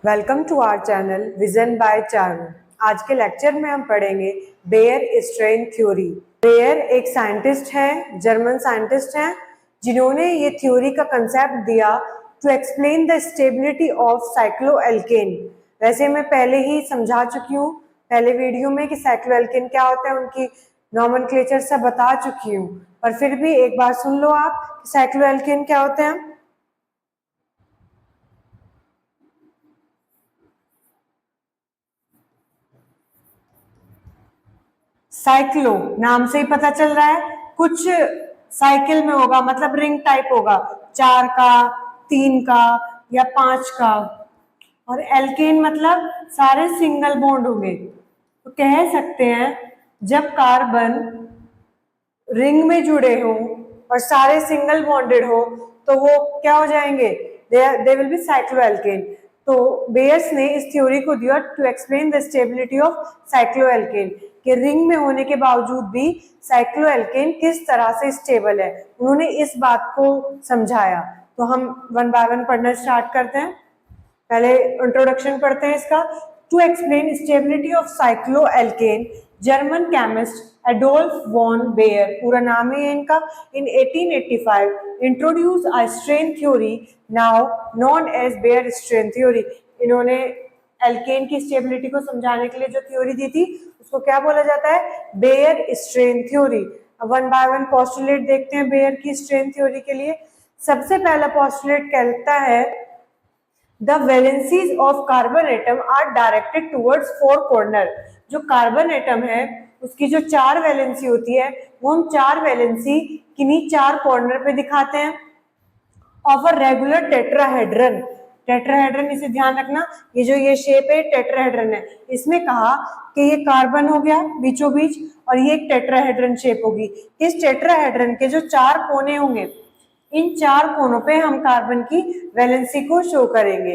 Welcome to our channel vision by Charu. आज के lecture में हम पढ़ेंगे बेयर स्ट्रेन थ्योरी। बेयर एक साइंटिस्ट है, जर्मन साइंटिस्ट हैं, जिन्होंने ये थ्योरी का कंसेप्ट दिया to explain the stability of cycloalkane. वैसे मैं पहले ही समझा चुकी हूँ पहले वीडियो में कि साइक्लोएल्केन क्या होता है, उनकी नॉमेनक्लेचर सब बता चुकी हूँ, पर फिर भी एक बार सुन लो आप साइक्लोएल्केन क्या होते हैं। साइक्लो नाम से ही पता चल रहा है, कुछ साइकिल में होगा, मतलब रिंग टाइप होगा, 4 का, 3 का या 5 का। और एल्केन मतलब सारे सिंगल बॉन्ड होंगे। तो कह सकते हैं जब कार्बन रिंग में जुड़े हो और सारे सिंगल बॉन्डेड हो तो वो क्या हो जाएंगे, दे विल बी साइक्लोएल्केन। तो बेयर्स ने इस थ्योरी को दिया to explain the stability of cycloalkane, कि रिंग में होने के बावजूद भी साइक्लोएल्केन किस तरह से स्टेबल है। उन्होंने इस बात को समझाया। तो हम वन बाय वन पढ़ना स्टार्ट करते हैं। पहले इंट्रोडक्शन पढ़ते हैं इसका। To explain stability of cycloalkane, German chemist Adolf von Baeyer, पूरा नाम है इनका, in 1885 introduce a strain theory now known as Baeyer strain theory. इन्होंने एल्केन की स्टेबिलिटी को समझाने के लिए जो थ्योरी दी थी उसको क्या बोला जाता है, बेयर स्ट्रेन थ्योरी। अब वन बाय वन पोस्टुलेट देखते हैं बेयर की स्ट्रेन थ्योरी के लिए। सबसे पहला पोस्टुलेट कहता है The valencies of carbon atom are directed towards four corner। जो कार्बन एटम है उसकी जो 4 वैलेंसी होती है वो हम 4 वैलेंसी किन्हीं 4 कॉर्नर पे दिखाते हैं of a regular tetrahedron. Tetrahedron इसे ध्यान रखना, ये शेप है टेट्राहेड्रन है। इसमें कहा कि ये कार्बन हो गया बीचों बीच और ये एक टेट्राहेड्रन शेप होगी। इस टेट्राहेड्रन के जो 4 कोने होंगे, इन 4 कोनों पे हम कार्बन की वैलेंसी को शो करेंगे।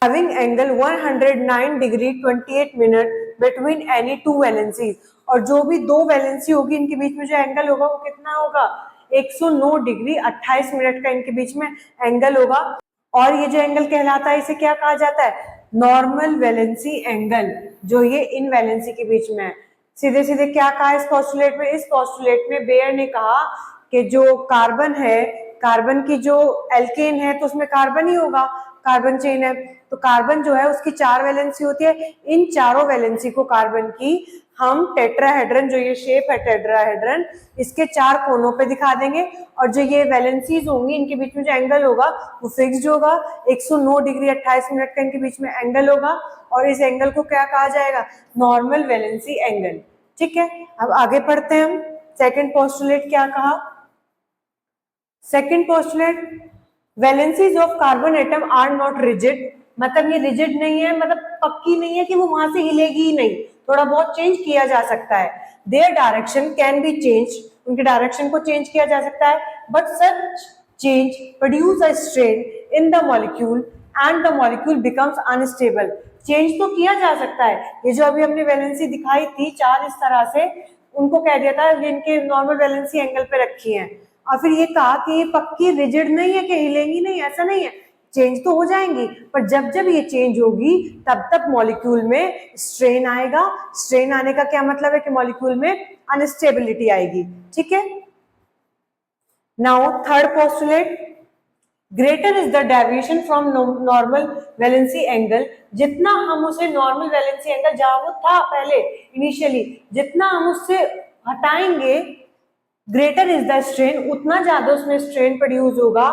Having angle 109 degree 28 minute between any 2 valencies. और जो भी 2 वैलेंसी होगी इनके बीच में जो एंगल होगा वो कितना होगा, 109 डिग्री 28 मिनट का इनके बीच में एंगल होगा। और ये जो एंगल कहलाता है इसे क्या कहा जाता है, नॉर्मल वैलेंसी एंगल, जो ये इन वैलेंसी के बीच में है। सीधे सीधे क्या कहा इस पोस्टुलेट में, इस पोस्टुलेट में बेयर ने कहा कि जो कार्बन है, कार्बन की जो एल्केन है तो उसमें कार्बन ही होगा, कार्बन चेन है, तो कार्बन जो है उसकी 4 वैलेंसी होती है। इन चारों वैलेंसी को कार्बन की हम टेट्राहेड्रन, जो ये शेप है टेट्राहेड्रन, इसके 4 कोनों पे दिखा देंगे। और जो ये वैलेंसीज होंगी इनके बीच में जो एंगल होगा वो फिक्स्ड होगा, 109 डिग्री 28 मिनट का इनके बीच में एंगल होगा। और इस एंगल को क्या कहा जाएगा, नॉर्मल वैलेंसी एंगल। ठीक है, अब आगे पढ़ते हैं हम। सेकेंड पोस्टुलेट क्या कहा, second postulate, valencies of carbon atom are not rigid. मतलब ये रिजिड नहीं है, मतलब पक्की नहीं है कि वो वहां से हिलेगी ही नहीं, थोड़ा बहुत चेंज किया जा सकता है। Their direction can be change, उनके डायरेक्शन को चेंज किया जा सकता है, but such change produce a strain in the molecule and the molecule becomes unstable. Change तो किया जा सकता है, ये जो अभी हमने वैलेंसी दिखाई थी 4 इस तरह से, उनको कह दिया था इनके नॉर्मल वैलेंसी एंगल पे रखी है। और फिर ये कहा कि ये पक्की रिजिड नहीं है कि हिलेंगी नहीं, ऐसा नहीं है, चेंज तो हो जाएंगी, पर जब जब ये चेंज होगी तब तक मॉलिक्यूल में स्ट्रेन आएगा। स्ट्रेन आने का क्या मतलब है कि मॉलिक्यूल में अनस्टेबिलिटी आएगी। ठीक है, now third postulate, greater is the deviation from normal valency angle. जितना हम उसे नॉर्मल वैलेंसी एंगल जहां वो था पहले इनिशियली, जितना हम उससे हटाएंगे, ग्रेटर इज द स्ट्रेन, उतना ज्यादा उसमें स्ट्रेन प्रोड्यूस होगा।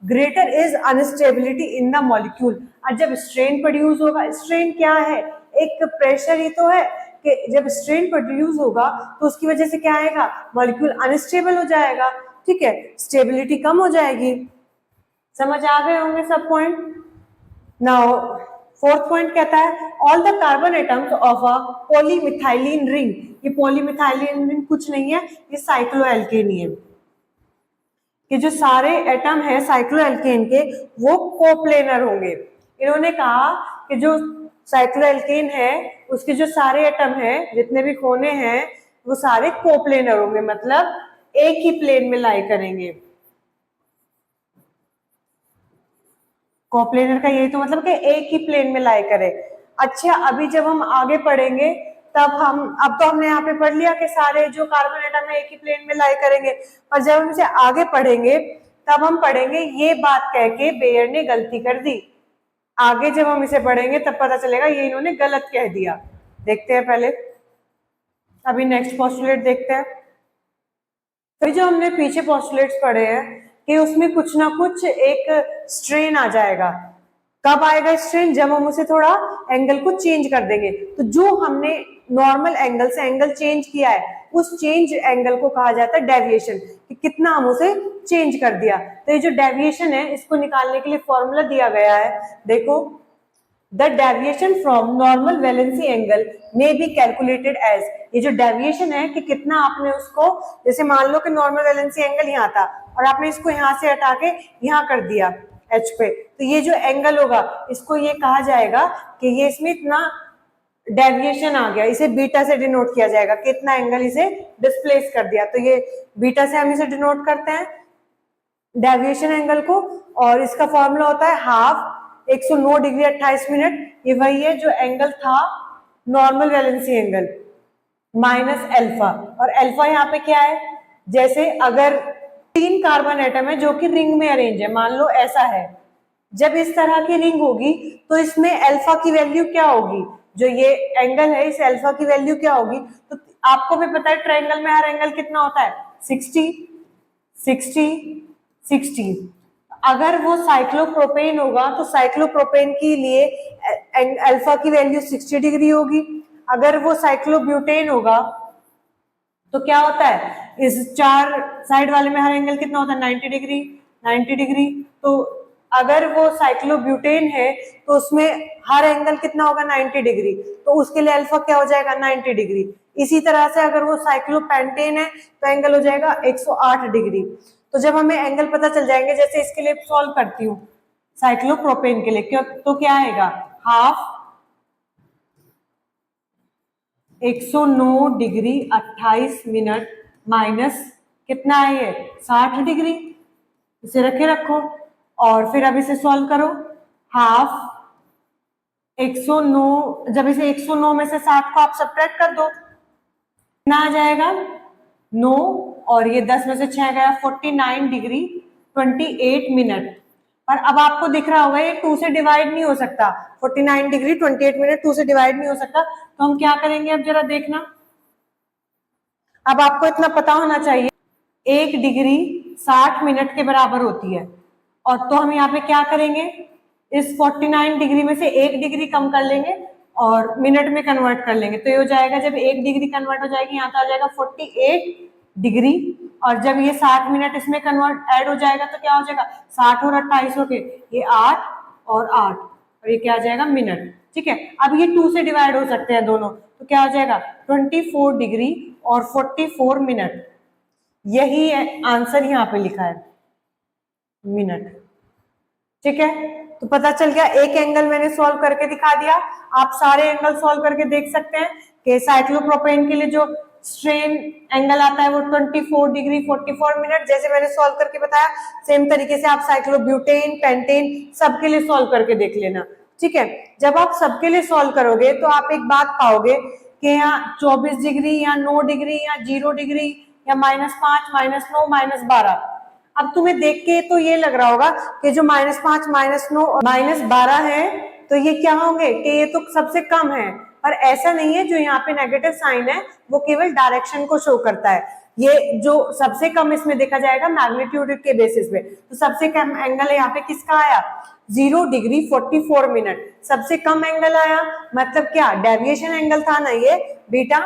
Greater is unstability in the molecule. और जब स्ट्रेन प्रोड्यूस होगा, स्ट्रेन क्या है, एक प्रेशर ही तो है, कि जब स्ट्रेन प्रोड्यूस होगा तो उसकी वजह से क्या आएगा, मॉलिक्यूल अनस्टेबल हो जाएगा। ठीक है, स्टेबिलिटी कम हो जाएगी। समझ आ गए होंगे सब पॉइंट। नाउ फोर्थ पॉइंट कहता है all the carbon atoms of a polymethylene ring. ये पॉलीमिथाइलिन रिंग कुछ नहीं है, ये साइक्लोएल्केन ही है, कि जो सारे एटम है साइक्लोएल्केन के वो कोप्लेनर होंगे। इन्होंने कहा कि जो साइक्लोएल्केन है उसके जो सारे एटम है, जितने भी कोने हैं, वो सारे कोप्लेनर होंगे, मतलब एक ही प्लेन में लाई करेंगे। कोप्लेनर का यही तो मतलब कि एक ही प्लेन में लाई करे। अच्छा, अभी जब हम आगे पढ़ेंगे तब हम, अब तो हमने यहाँ पे पढ़ लिया कि सारे जो कार्बन एटम है एक ही प्लेन में लाई करेंगे, पर जब हम इसे आगे पढ़ेंगे तब हम पढ़ेंगे ये बात कह के बेयर ने गलती कर दी। आगे जब हम इसे पढ़ेंगे तब पता चलेगा ये इन्होंने गलत कह दिया। देखते हैं पहले, अभी नेक्स्ट पोस्टुलेट देखते हैं। तो जो हमने पीछे पोस्टुलेट्स पढ़े हैं कि उसमें कुछ ना कुछ एक स्ट्रेन आ जाएगा। कब आएगा स्ट्रेन? जब हम उसे थोड़ा एंगल को चेंज कर देंगे। तो जो हमने नॉर्मल एंगल से एंगल चेंज किया है उस चेंज एंगल को कहा जाता है डेविएशन, कि कितना हम उसे चेंज कर दिया। तो ये जो डेविएशन है इसको निकालने के लिए फॉर्मूला दिया गया है, देखो, the deviation from normal valency angle may be calculated as, ये जो डेविएशन है कि कितना आपने उसको, जैसे मान लो कि नॉर्मल वैलेंसी एंगल यहाँ था और आपने इसको यहाँ से हटा के यहाँ कर दिया एच पे, तो ये जो एंगल होगा इसको ये कहा जाएगा कि ये इसमें इतना डेविएशन आ गया, इसे बीटा से डिनोट किया जाएगा, कितना एंगल इसे डिस्प्लेस कर दिया। तो ये बीटा से हम इसे डिनोट करते हैं डेविएशन एंगल को, और इसका फॉर्मूला होता है हाफ 109 डिग्री 28 मिनट, ये वही है जो एंगल था normal valency angle minus alpha. और अल्फा यहाँ पे क्या है? जैसे अगर 3 कार्बन एटम है जो कि रिंग में अरेंज है, मान लो ऐसा है, जब इस तरह की रिंग होगी तो इसमें अल्फा की वैल्यू क्या होगी? जो ये एंगल है इस अल्फा की वैल्यू क्या होगी? तो आपको भी पता है ट्रायंगल में हर एंगल कितना होता है? 60 60 60। अगर वो साइक्लोप्रोपेन होगा तो साइक्लोप्रोपेन के लिए अल्फा की वैल्यू 60 डिग्री होगी। अगर वो साइक्लोब्यूटेन होगा तो क्या होता है? इस 4 साइड वाले में हर एंगल कितना होता है? 90 डिग्री 90 डिग्री। तो अगर वो साइक्लोब्यूटेन है तो उसमें हर एंगल कितना होगा? 90 डिग्री, तो उसके लिए अल्फा क्या हो जाएगा? 90 डिग्री। इसी तरह से अगर वो साइक्लोपेंटेन है तो एंगल हो जाएगा 108 डिग्री। तो जब हमें एंगल पता चल जाएंगे, जैसे इसके लिए सॉल्व करती हूँ साइक्लोप्रोपेन के लिए, क्यों? तो क्या आएगा? हाफ 109 डिग्री 28 मिनट माइनस कितना है ये? 60 डिग्री। इसे रखे रखो और फिर अब इसे सॉल्व करो। हाफ 109, जब इसे 109 में से 60 को आप सब्ट्रैक्ट कर दो, कितना आ जाएगा? 9, और ये 10 में से 6 गया, 49 डिग्री 28 मिनट। पर अब आपको दिख रहा होगा ये 2 से डिवाइड नहीं हो सकता, 49 डिग्री 28 मिनट 2 से डिवाइड नहीं हो सकता। तो हम क्या करेंगे? अब जरा देखना, अब आपको इतना पता होना चाहिए 1 डिग्री 60 मिनट के बराबर होती है। और तो हम यहाँ पे क्या करेंगे? इस 49 डिग्री में से 1 डिग्री कम कर लेंगे और मिनट में कन्वर्ट कर लेंगे। तो ये हो जाएगा, जब 1 डिग्री कन्वर्ट हो जाएगी यहाँ तो आ जाएगा 48 डिग्री, और जब ये 60 मिनट इसमें कन्वर्ट ऐड हो जाएगा तो क्या हो जाएगा? 60 और 28 हो गए, ये 8 और 8, और ये क्या आ जाएगा? मिनट। ठीक है, अब ये 2 से डिवाइड हो सकते हैं दोनों, तो क्या हो जाएगा? 24 डिग्री और 44 मिनट। यही आंसर यहाँ पे लिखा है, मिनट। ठीक है, तो पता चल गया, एक एंगल मैंने सॉल्व करके दिखा दिया। आप सारे एंगल सॉल्व करके देख सकते हैं कि साइक्लोप्रोपेन के लिए जो स्ट्रेन एंगल आता है वो 24 डिग्री 44 मिनट, जैसे मैंने सॉल्व करके बताया। सेम तरीके से आप साइक्लोब्यूटेन, पेंटेन सबके लिए सॉल्व करके देख लेना। ठीक है, जब आप सबके लिए सॉल्व करोगे तो आप एक बात पाओगे कि यहाँ 24 डिग्री या 9 डिग्री या 0 डिग्री या -5 -9 -12। अब तुम्हें देख के तो ये लग रहा होगा कि जो -5 -9 और -12 है तो ये क्या होंगे कि ये तो सबसे कम है, पर ऐसा नहीं है। जो यहाँ पे नेगेटिव साइन है वो केवल डायरेक्शन को शो करता है। ये जो सबसे कम इसमें देखा जाएगा मैग्नीट्यूड के बेसिस पे। तो सबसे कम एंगल यहाँ पे किसका आया? 0 डिग्री 44 मिनट सबसे कम एंगल आया। मतलब क्या? डेविएशन एंगल था ना ये बीटा,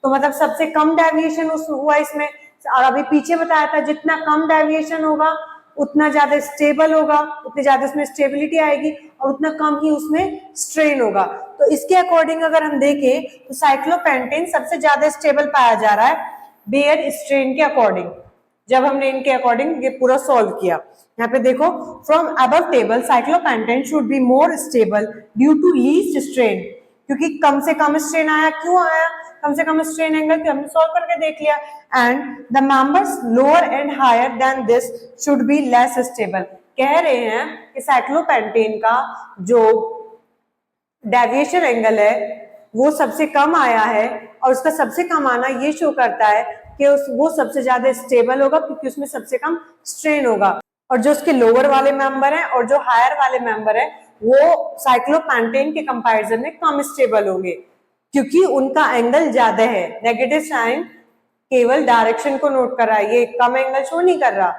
तो मतलब सबसे कम डेविएशन हुआ इसमें। और अभी पीछे बताया था जितना कम डेविएशन होगा उतना ज्यादा स्टेबल होगा, उतनी ज्यादा उसमें स्टेबिलिटी आएगी और उतना कम ही उसमें स्ट्रेन होगा। तो इसके अकॉर्डिंग अगर हम देखें तो साइक्लोपेंटेन सबसे ज्यादा स्टेबल पाया जा रहा है बेयर स्ट्रेन के अकॉर्डिंग। जब हमने इनके अकॉर्डिंग ये पूरा सॉल्व किया, यहाँ पे देखो, from above table cyclopentane should be more stable due to least strain, क्योंकि कम से कम स्ट्रेन आया। क्यों आया कम से कम स्ट्रेन एंगल? हमने सॉल्व करके देख लिया। And the members lower and higher than this should be less stable, कह रहे हैं कि साइक्लोपेंटेन का जो डेविएशन एंगल है वो सबसे कम आया है, और उसका सबसे कम आना ये शो करता है कि वो सबसे ज्यादा स्टेबल होगा क्योंकि उसमें सबसे कम स्ट्रेन होगा, और जो उसके लोअर वाले मेंबर हैं और जो हायर वाले मेंबर हैं वो साइक्लोपेंटेन के कंपैरिजन में कम स्टेबल होंगे क्योंकि उनका एंगल ज्यादा है। नेगेटिव साइन केवल डायरेक्शन को नोट कर रहा है, ये कम एंगल शो नहीं कर रहा।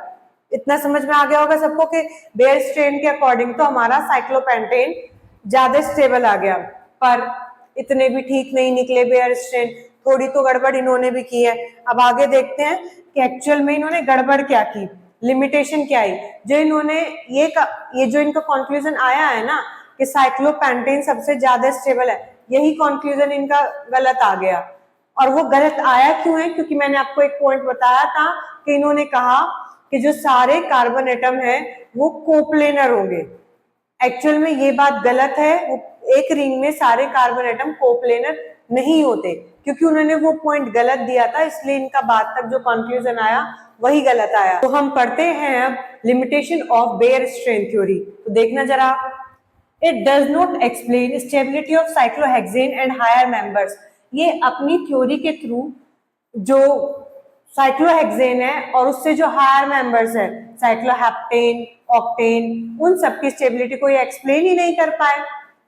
इतना समझ में आ गया होगा सबको कि बेयर स्ट्रेन के अकॉर्डिंग तो हमारा साइक्लोपेंटेन ज्यादा स्टेबल आ गया, पर इतने भी ठीक नहीं निकले बेयर स्ट्रेन, थोड़ी तो गड़बड़ इन्होंने भी की है। अब आगे देखते हैं कि एक्चुअल में इन्होंने गड़बड़ क्या की, लिमिटेशन क्या आई। जो इन्होंने ये जो इनका कंक्लूजन आया है ना कि साइक्लोपेंटेन सबसे ज्यादा स्टेबल है, यही कंक्लूजन इनका गलत आ गया। और वो गलत आया क्यों है? क्योंकि मैंने आपको एक पॉइंट बताया था कि इन्होंने कहा कि जो सारे कार्बन एटम है वो कोप्लेनर होंगे। एक्चुअल में ये बात गलत है, एक रिंग में सारे कार्बन एटम कोप्लेनर नहीं होते, क्योंकि उन्होंने वो पॉइंट गलत दिया था, इसलिए इनका बाद तक जो कंक्लूजन आया वही गलत आया। तो हम पढ़ते हैं अब limitation of Baeyer strain theory. तो देखना जरा, it does not explain stability of cyclohexane and higher members. ये अपनी थ्योरी के थ्रू जो साइक्लोहेक्सेन है और उससे जो हायर मेंबर्स है साइक्लोहेप्टेन, ऑक्टेन, उन सबकी स्टेबिलिटी को ये एक्सप्लेन ही नहीं कर पाए।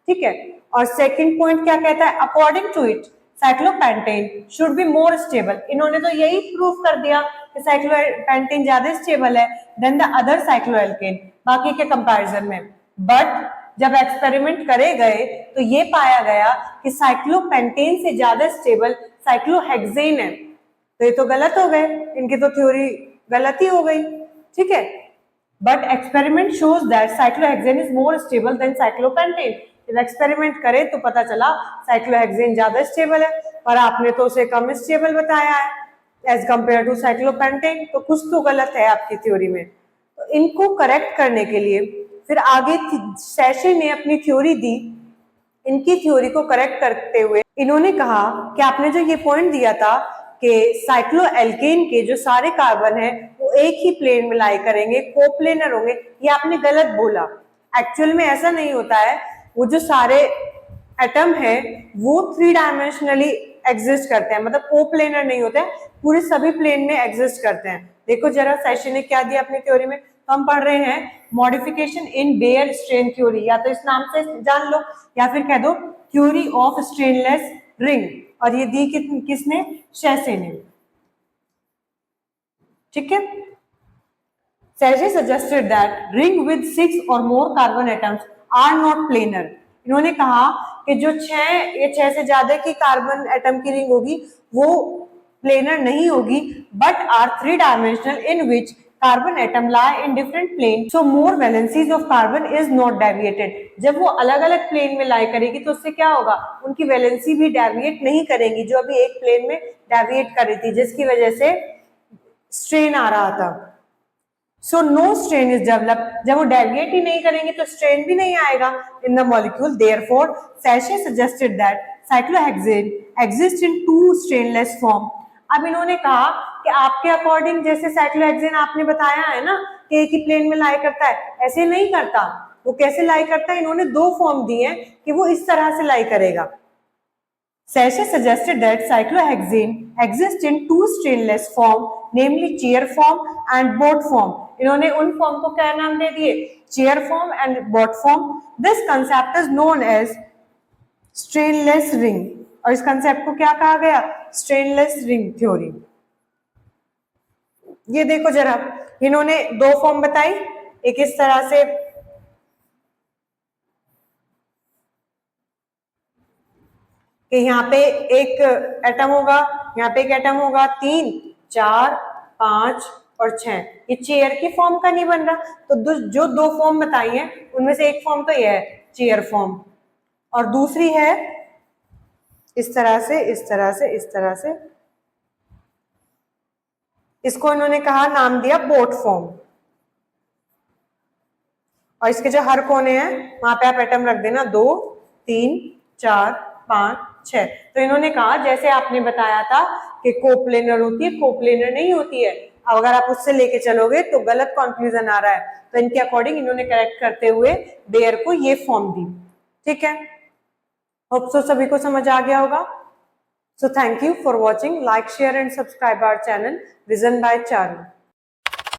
ठीक है, और सेकंड पॉइंट क्या कहता है, according to it cyclopentane should be more stable. इन्होंने तो यही प्रूफ कर दिया कि साइक्लोपेंटेन ज्यादा स्टेबल है देन द अदर साइक्लोएल्केन, बाकी के कंपैरिजन में। बट जब एक्सपेरिमेंट करे गए तो ये पाया गया कि साइक्लोपेंटेन से ज्यादा स्टेबल साइक्लोहेक्सेन है। तो ये तो गलत हो गए, इनकी तो थ्योरी गलत ही हो गई। ठीक है, but experiment shows that cyclohexane is more stable then cyclopentane. जब एक्सपेरिमेंट करे तो पता चला साइक्लोहेक्सेन ज्यादा स्टेबल है, पर आपने तो उसे कम स्टेबल बताया है एज कंपेयर टू साइक्लोपेंटेन, तो कुछ तो गलत है आपकी थ्योरी में। तो इनको करेक्ट करने के लिए फिर आगे सेशन ने अपनी थ्योरी दी। इनकी थ्योरी को करेक्ट करते हुए इन्होंने कहा कि आपने जो ये पॉइंट दिया था कि साइक्लोएल्केन के जो सारे कार्बन है वो एक ही प्लेन में लाई करेंगे, कोप्लेनर होंगे, ये आपने गलत बोला। एक्चुअल में ऐसा नहीं होता है, वो जो सारे एटम है वो 3 डायमेंशनली एग्जिस्ट करते हैं, मतलब कोप्लेनर नहीं होते हैं, पूरे सभी प्लेन में एग्जिस्ट करते हैं। देखो जरा सेशन ने क्या दिया अपनी थ्योरी में। तो हम पढ़ रहे हैं modification in Baeyer strain theory, या तो इस नाम से जान लो या फिर कह दो थ्योरी ऑफ स्ट्रेनलेस रिंग, और ये दी किसने? शेसे ने। ठीक है, Sachse suggested that ring with 6 और more carbon atoms are not planar. इन्होंने कहा कि जो 6 से ज्यादा की कार्बन एटम की रिंग होगी वो प्लेनर नहीं होगी, but are 3 dimensional in which carbon atom lie in different plane, so more valencies of carbon is not deviated. जब वो अलग अलग प्लेन में लाई करेगी तो उससे क्या होगा, उनकी वैलेंसी भी डेविएट नहीं करेंगी, जो अभी एक प्लेन में डेविएट कर रही थी, जिसकी वजह से स्ट्रेन आ रहा था। So no strain is develop. जब वो डेविएट ही नहीं करेंगे तो स्ट्रेन भी नहीं आएगा in the molecule. Therefore Sachse suggested that cyclohexane exist in 2 strainless form. अब इन्होंने कहा कि आपके अकॉर्डिंग जैसे साइक्लोहेक्सेन आपने बताया है ना कि एक ही प्लेन में लाई करता है, ऐसे नहीं करता। वो कैसे लाई करता है? इन्होंने 2 फॉर्म दिए हैं कि वो इस तरह से लाई करेगा। Sachet suggested that cyclohexane exists in 2 stainless form, namely chair form and boat form. इन्होंने उन फॉर्म को क्या नाम दे दिए? chair form and boat form. This concept is known as stainless ring. और इस कंसेप्ट को क्या कहा गया? stainless ring theory. ये देखो जरा, इन्होंने 2 फॉर्म बताई, एक इस तरह से कि यहाँ पे एक एटम होगा, यहाँ पे एक एटम होगा, 3, 4, 5 और 6। ये चेयर की फॉर्म का नहीं बन रहा, तो जो 2 फॉर्म बताई हैं उनमें से एक फॉर्म तो ये है चेयर फॉर्म, और दूसरी है इस तरह से, इस तरह से, इस तरह से। इसको इन्होंने कहा, नाम दिया बोट फॉर्म। और इसके जो हर कोने हैं वहां पे आप एटम रख देना, 2, 3, 4, 5, 6। तो इन्होंने कहा जैसे आपने बताया था कि कोप्लेनर होती है, कोप्लेनर नहीं होती है। अगर आप उससे लेके चलोगे तो गलत कंक्लूजन आ रहा है, तो इनके अकॉर्डिंग इन्होंने करेक्ट करते हुए देयर को ये फॉर्म दी। ठीक है, होप सो सभी को समझ आ गया होगा। So thank you for watching, like share and subscribe our channel vision by Charu.